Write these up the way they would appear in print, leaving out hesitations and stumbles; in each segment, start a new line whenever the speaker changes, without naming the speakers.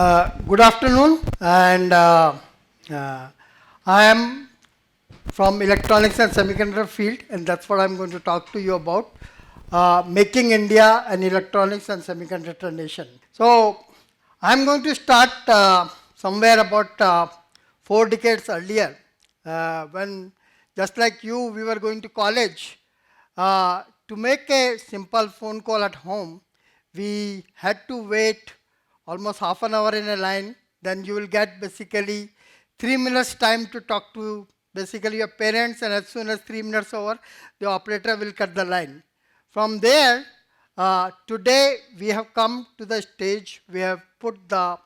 Good afternoon, and I am from electronics and semiconductor field, and that's what I'm going to talk to you about, making India an electronics and semiconductor nation. So I'm going to start somewhere about 4 decades earlier, when just like you, we were going to college. To make a simple phone call at home, we had to wait almost half an hour in a line. Then you will get basically 3 minutes time to talk to basically your parents, and as soon as 3 minutes over, the operator will cut the line. From there, today we have come to the stage, we have put the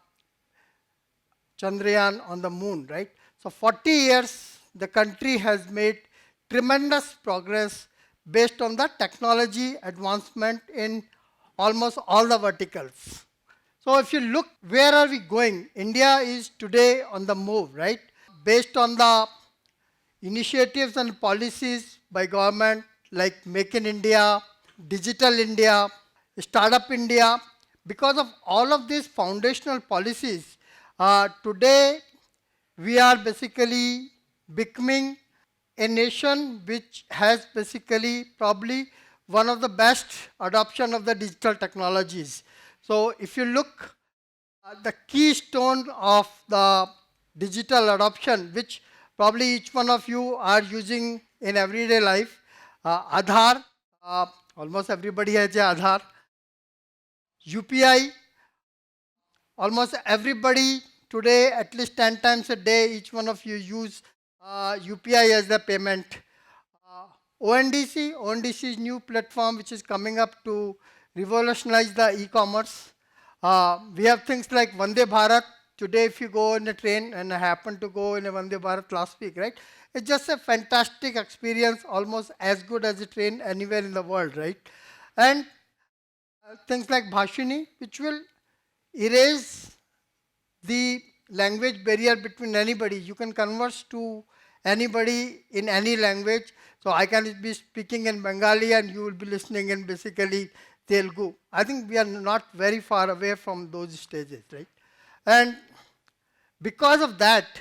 Chandrayaan on the moon, right? So 40 years, the country has made tremendous progress based on the technology advancement in almost all the verticals. So if you look, where are we going? India is today on the move, right? Based on the initiatives and policies by government like Make in India, Digital India, Startup India, because of all of these foundational policies, today we are basically becoming a nation which has basically probably one of the best adoption of the digital technologies. So if you look at the keystone of the digital adoption, which probably each one of you are using in everyday life, Aadhaar, almost everybody has a Aadhaar. UPI, almost everybody today, at least 10 times a day, each one of you use UPI as the payment. ONDC is new platform which is coming up to revolutionize the e-commerce. We have things like Vande Bharat. Today, if you go in a train, and I happened to go in a Vande Bharat last week, right? It's just a fantastic experience, almost as good as a train anywhere in the world, right? And things like Bhashini, which will erase the language barrier between anybody. You can converse to anybody in any language. So I can be speaking in Bengali and you will be listening in basically Telugu. I think we are not very far away from those stages, right? And because of that,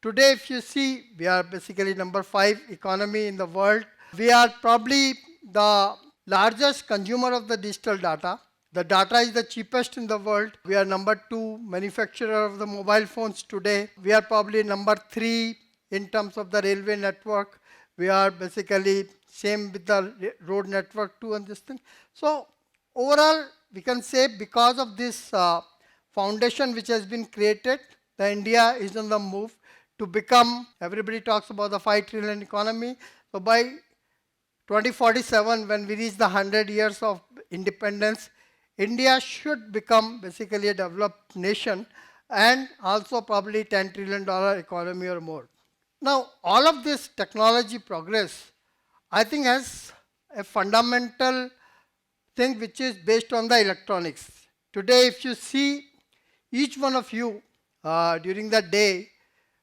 today if you see, we are basically number 5 economy in the world. We are probably the largest consumer of the digital data. The data is the cheapest in the world. We are number 2 manufacturer of the mobile phones today. We are probably number 3 in terms of the railway network. We are basically same with the road network too and this thing. So overall, we can say because of this foundation which has been created, the India is on the move to become, everybody talks about the 5 trillion economy. So by 2047, when we reach the 100 years of independence, India should become basically a developed nation and also probably $10 trillion economy or more. Now, all of this technology progress, I think has a fundamental thing which is based on the electronics. Today, if you see each one of you during the day,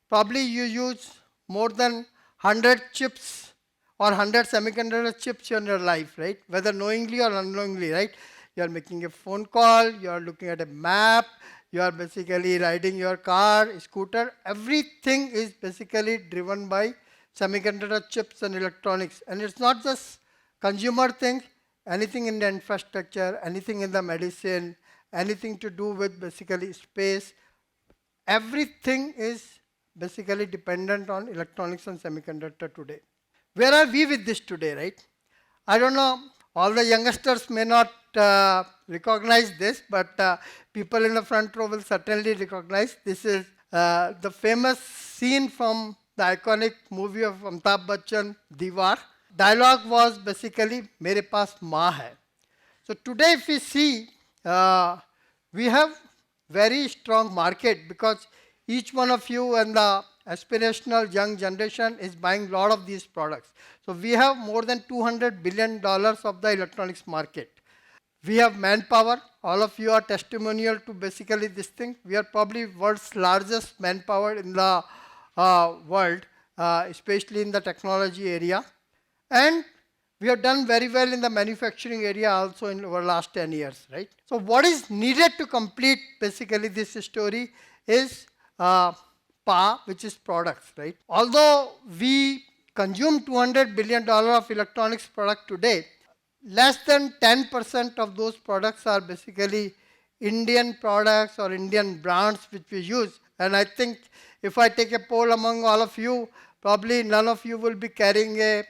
probably you use more than 100 chips or 100 semiconductor chips in your life, right? Whether knowingly or unknowingly, right? You are making a phone call, you are looking at a map, you are basically riding your car, scooter. Everything is basically driven by semiconductor chips and electronics. And it's not just consumer thing, anything in the infrastructure, anything in the medicine, anything to do with basically space. Everything is basically dependent on electronics and semiconductor today. Where are we with this today, right? I don't know, all the youngsters may not recognize this, but people in the front row will certainly recognize. This is the famous scene from the iconic movie of Amitabh Bachchan, Diwar. Dialogue was basically, "Mere paas maa hai." So today if we see, we have very strong market because each one of you and the aspirational young generation is buying a lot of these products. So we have more than $200 billion of the electronics market. We have manpower. All of you are testimonial to basically this thing. We are probably world's largest manpower in the world, especially in the technology area. And we have done very well in the manufacturing area also in our last 10 years, right? So what is needed to complete basically this story is PA, which is products, right? Although we consume $200 billion of electronics product today, less than 10% of those products are basically Indian products or Indian brands which we use. And I think if I take a poll among all of you, probably none of you will be carrying a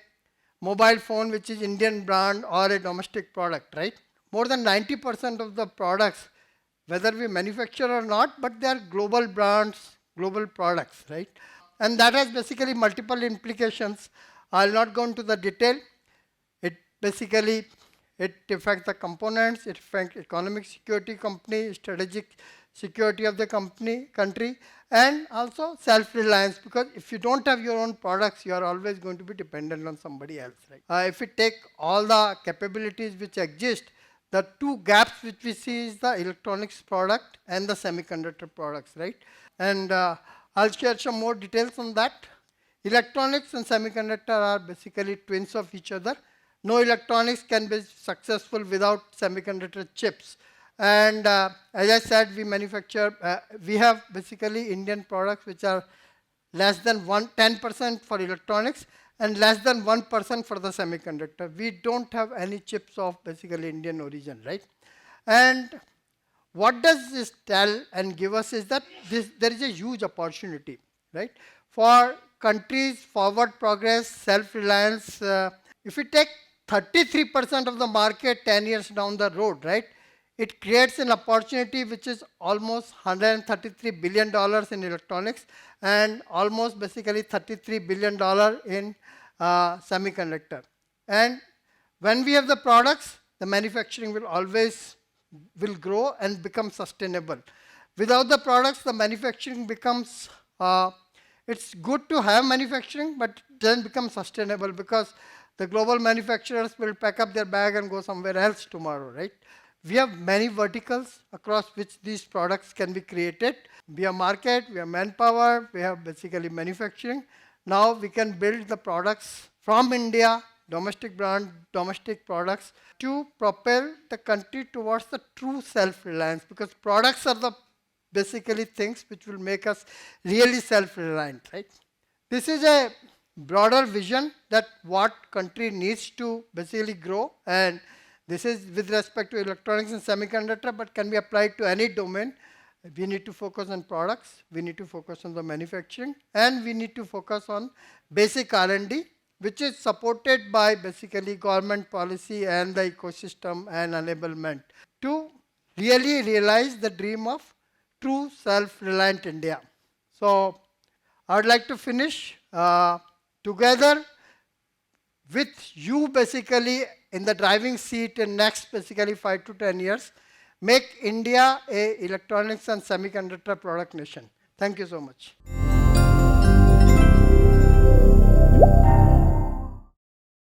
mobile phone which is Indian brand or a domestic product, right? More than 90% of the products, whether we manufacture or not, but they are global brands, global products, right? And that has basically multiple implications. I'll not go into the detail. It basically, it affects the components, it affects economic security company, strategic security of the country, and also self-reliance, because if you don't have your own products, you are always going to be dependent on somebody else, right? If we take all the capabilities which exist, the two gaps which we see is the electronics product and the semiconductor products, right? And I'll share some more details on that. Electronics and semiconductor are basically twins of each other. No electronics can be successful without semiconductor chips. And as I said, we have basically Indian products which are less than 10% for electronics and less than 1% for the semiconductor. We don't have any chips of basically Indian origin, right? And what does this tell and give us is that there is a huge opportunity, right? For countries, forward progress, self-reliance. If we take 33% of the market 10 years down the road, right? It creates an opportunity which is almost $133 billion in electronics and almost basically $33 billion in semiconductor. And when we have the products, the manufacturing will grow and become sustainable. Without the products, the manufacturing becomes, it's good to have manufacturing, but it doesn't become sustainable because the global manufacturers will pack up their bag and go somewhere else tomorrow, right? We have many verticals across which these products can be created. We have market, we have manpower, we have basically manufacturing. Now we can build the products from India, domestic brand, domestic products, to propel the country towards the true self-reliance, because products are the basically things which will make us really self-reliant, right? This is a broader vision that what country needs to basically grow, and this is with respect to electronics and semiconductor, but can be applied to any domain. We need to focus on products, we need to focus on the manufacturing, and we need to focus on basic R&D, which is supported by basically government policy and the ecosystem and enablement to really realize the dream of true self-reliant India. So I would like to finish together with you basically in the driving seat in next basically 5 to 10 years, make India a electronics and semiconductor product nation. Thank you so much.